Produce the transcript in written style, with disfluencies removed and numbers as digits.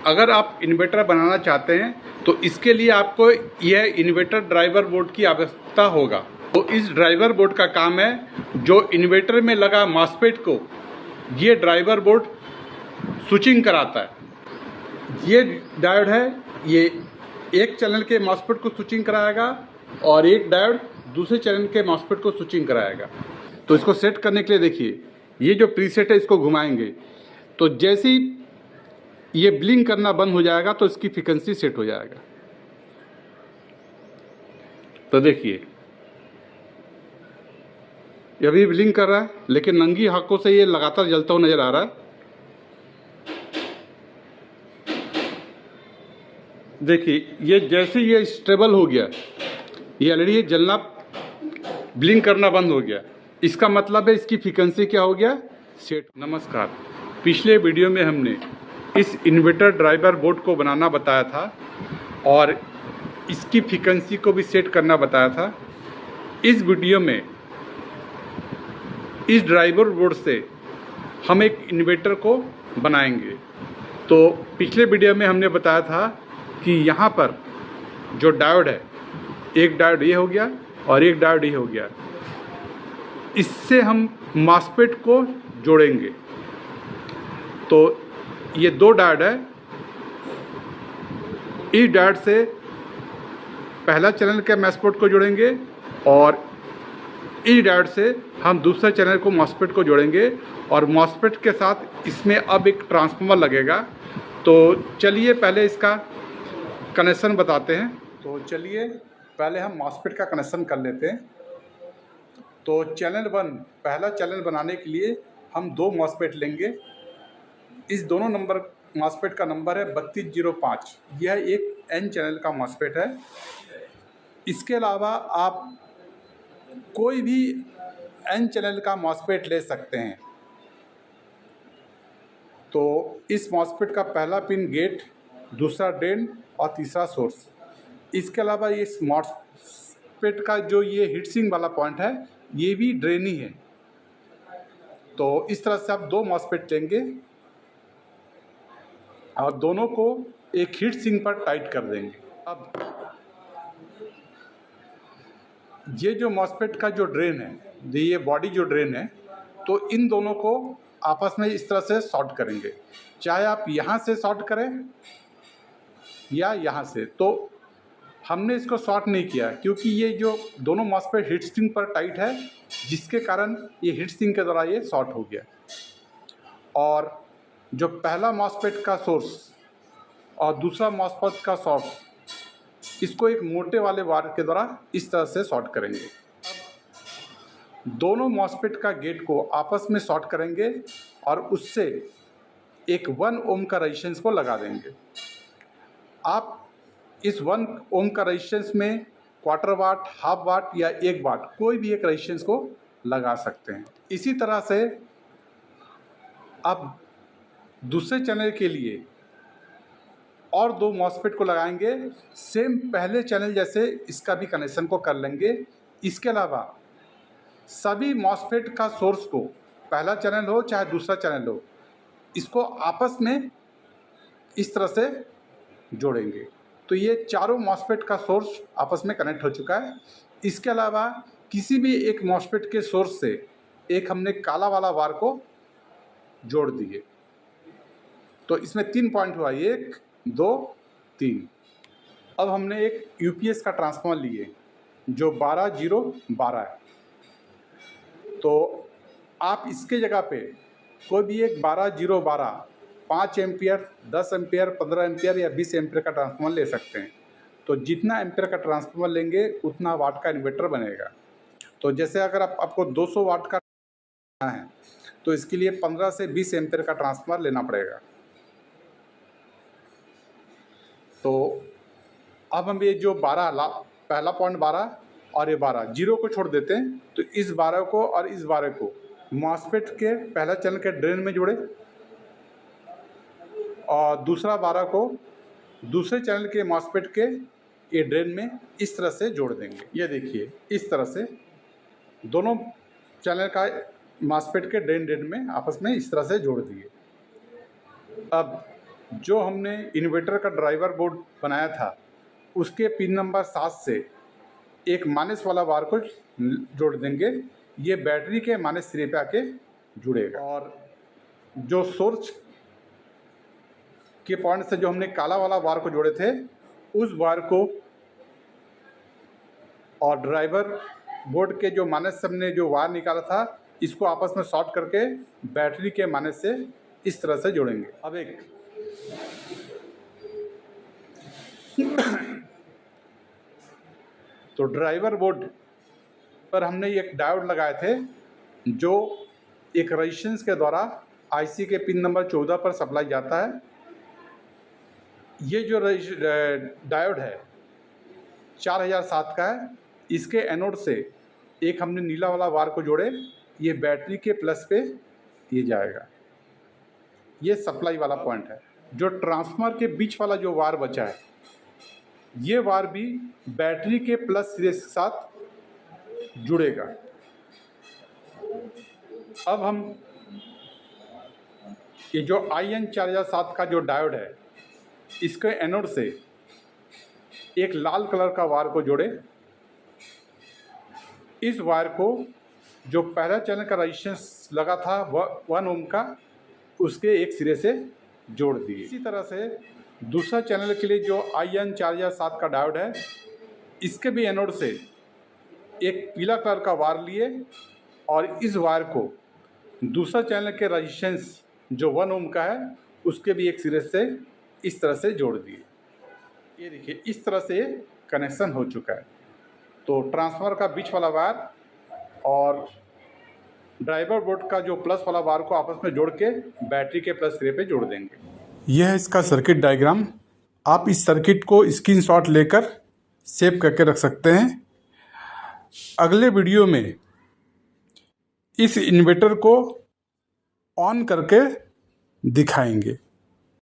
अगर आप इन्वर्टर बनाना चाहते हैं तो इसके लिए आपको यह इन्वर्टर ड्राइवर बोर्ड की आवश्यकता होगा। तो इस ड्राइवर बोर्ड का काम है जो इन्वर्टर में लगा मॉसफेट को ये ड्राइवर बोर्ड स्विचिंग कराता है। ये डायोड है, ये एक चैनल के मॉसफेट को स्विचिंग कराएगा और एक डायोड दूसरे चैनल के मॉसफेट को स्विचिंग कराएगा। तो इसको सेट करने के लिए देखिए, ये जो प्रीसेट है इसको घुमाएंगे तो जैसे ही ये ब्लिंक करना बंद हो जाएगा तो इसकी फ्रीक्वेंसी सेट हो जाएगा। तो देखिए ये अभी ब्लिंक कर रहा है, लेकिन नंगी आंखों से ये लगातार जलता हुआ नजर आ रहा है। देखिए ये जैसे ये स्टेबल हो गया, ये ऑलरेडी जलना ब्लिंक करना बंद हो गया। इसका मतलब है इसकी फ्रीक्वेंसी क्या हो गया, सेट। नमस्कार, पिछले वीडियो में हमने इस इन्वर्टर ड्राइवर बोर्ड को बनाना बताया था और इसकी फ्रीक्वेंसी को भी सेट करना बताया था। इस वीडियो में इस ड्राइवर बोर्ड से हम एक इन्वर्टर को बनाएंगे। तो पिछले वीडियो में हमने बताया था कि यहाँ पर जो डायोड है, एक डायोड ये हो गया और एक डायोड ये हो गया, इससे हम मॉसफेट को जोड़ेंगे। तो ये दो डायोड है, इस डायोड से पहला चैनल के मॉसफेट को जोड़ेंगे और इस डायोड से हम दूसरे चैनल को मॉसफेट को जोड़ेंगे और मॉसफेट के साथ इसमें अब एक ट्रांसफार्मर लगेगा। तो चलिए पहले इसका कनेक्शन बताते हैं। तो चलिए पहले हम मॉसफेट का कनेक्शन कर लेते हैं। तो चैनल 1, पहला चैनल बनाने के लिए हम दो मॉसफेट लेंगे। इस दोनों नंबर मॉसफेट का नंबर है 3205। यह एक N चैनल का मॉसफेट है। इसके अलावा आप कोई भी N चैनल का मॉसफेट ले सकते हैं। तो इस मॉसफेट का पहला पिन गेट, दूसरा ड्रेन और तीसरा सोर्स। इसके अलावा ये मॉसफेट का जो ये हीट सिंक वाला पॉइंट है ये भी ड्रेन ही है। तो इस तरह से आप दो मॉसफेट लेंगे और दोनों को एक हीट सिंक पर टाइट कर देंगे। अब ये जो मॉसफेट का जो ड्रेन है, ये बॉडी जो ड्रेन है, तो इन दोनों को आपस में इस तरह से शॉर्ट करेंगे। चाहे आप यहाँ से शॉर्ट करें या यहाँ से। तो हमने इसको शॉर्ट नहीं किया क्योंकि ये जो दोनों मॉसफेट हीट सिंक पर टाइट है, जिसके कारण ये हीट सिंक के द्वारा ये शॉर्ट हो गया। और जो पहला मॉसफेट का सोर्स और दूसरा मॉसफेट का शॉर्ट, इसको एक मोटे वाले वायर के द्वारा इस तरह से शॉर्ट करेंगे। दोनों मॉसफेट का गेट को आपस में शॉर्ट करेंगे और उससे एक 1 ओम का रेजिस्टेंस को लगा देंगे। आप इस 1 ओम का रेजिस्टेंस में क्वार्टर वाट, हाफ वाट या 1 वाट कोई भी एक रेजिस्टेंस को लगा सकते हैं। इसी तरह से अब दूसरे चैनल के लिए और दो मॉसफेट को लगाएंगे। सेम पहले चैनल जैसे इसका भी कनेक्शन को कर लेंगे। इसके अलावा सभी मॉसफेट का सोर्स को, पहला चैनल हो चाहे दूसरा चैनल हो, इसको आपस में इस तरह से जोड़ेंगे। तो ये चारों मॉसफेट का सोर्स आपस में कनेक्ट हो चुका है। इसके अलावा किसी भी एक मॉसफेट के सोर्स से एक हमने काला वाला वायर को जोड़ दिए। तो इसमें 3 पॉइंट हुआ, 1, 2, 3। अब हमने एक यूपीएस का ट्रांसफार्मर लिए जो 12012 है। तो आप इसके जगह पे कोई भी एक 12012 5 एम्पियर, 10 एम्पियर, 15 एम्पियर या 20 एम्पियर का ट्रांसफार्मर ले सकते हैं। तो जितना एम्पियर का ट्रांसफार्मर लेंगे उतना वाट का इन्वर्टर बनेगा। तो जैसे अगर आपको 200 वाट का है तो इसके लिए 15 से 20 एम्पियर का ट्रांसफार्मर लेना पड़ेगा। तो अब हम ये जो 12 पहला पॉइंट 12 और ये 12 जीरो को छोड़ देते हैं। तो इस 12 को और इस 12 को मॉसफेट के पहला चैनल के ड्रेन में जोड़े और दूसरा 12 को दूसरे चैनल के मॉसफेट के ये ड्रेन में इस तरह से जोड़ देंगे। ये देखिए इस तरह से दोनों चैनल का मॉसफेट के ड्रेन में आपस में इस तरह से जोड़ दिए। अब जो हमने इन्वर्टर का ड्राइवर बोर्ड बनाया था उसके पिन नंबर 7 से एक माइनस वाला वायर को जोड़ देंगे। ये बैटरी के माइनस सिरे पे आके जुड़ेगा और जो सोर्स के पॉइंट से जो हमने काला वाला वायर को जोड़े थे उस वायर को और ड्राइवर बोर्ड के जो माइनस से हमने जो वायर निकाला था इसको आपस में शॉर्ट करके बैटरी के माइनस से इस तरह से जोड़ेंगे। अब एक तो ड्राइवर बोर्ड पर हमने एक डायोड लगाए थे जो एक रेजिस्टेंस के द्वारा आईसी के पिन नंबर 14 पर सप्लाई जाता है। ये जो डायोड है 4007 का है। इसके एनोड से एक हमने नीला वाला वायर को जोड़े, ये बैटरी के प्लस पे ये जाएगा। ये सप्लाई वाला पॉइंट है। जो ट्रांसफार्मर के बीच वाला जो वायर बचा है ये वायर भी बैटरी के प्लस सिरे के साथ जुड़ेगा। अब हम ये जो IN 4007 का जो डायोड है इसके एनोड से एक लाल कलर का वायर को जोड़े। इस वायर को जो पहला चैनल का रेजिस्टेंस लगा था 1 ओम का उसके एक सिरे से जोड़ दिए। इसी तरह से दूसरा चैनल के लिए जो IN 4007 का डायोड है इसके भी एनोड से एक पीला कलर का वायर लिए और इस वायर को दूसरा चैनल के रेजिस्टेंस जो 1 ओम का है उसके भी एक सिरे से इस तरह से जोड़ दिए। ये देखिए इस तरह से कनेक्शन हो चुका है। तो ट्रांसफार्मर का बीच वाला वायर और ड्राइवर बोर्ड का जो प्लस वाला वायर को आपस में जोड़ के बैटरी के प्लस सिरे पे जोड़ देंगे। यह है इसका सर्किट डायग्राम। आप इस सर्किट को स्क्रीनशॉट लेकर सेव करके रख सकते हैं। अगले वीडियो में इस इन्वर्टर को ऑन करके दिखाएंगे।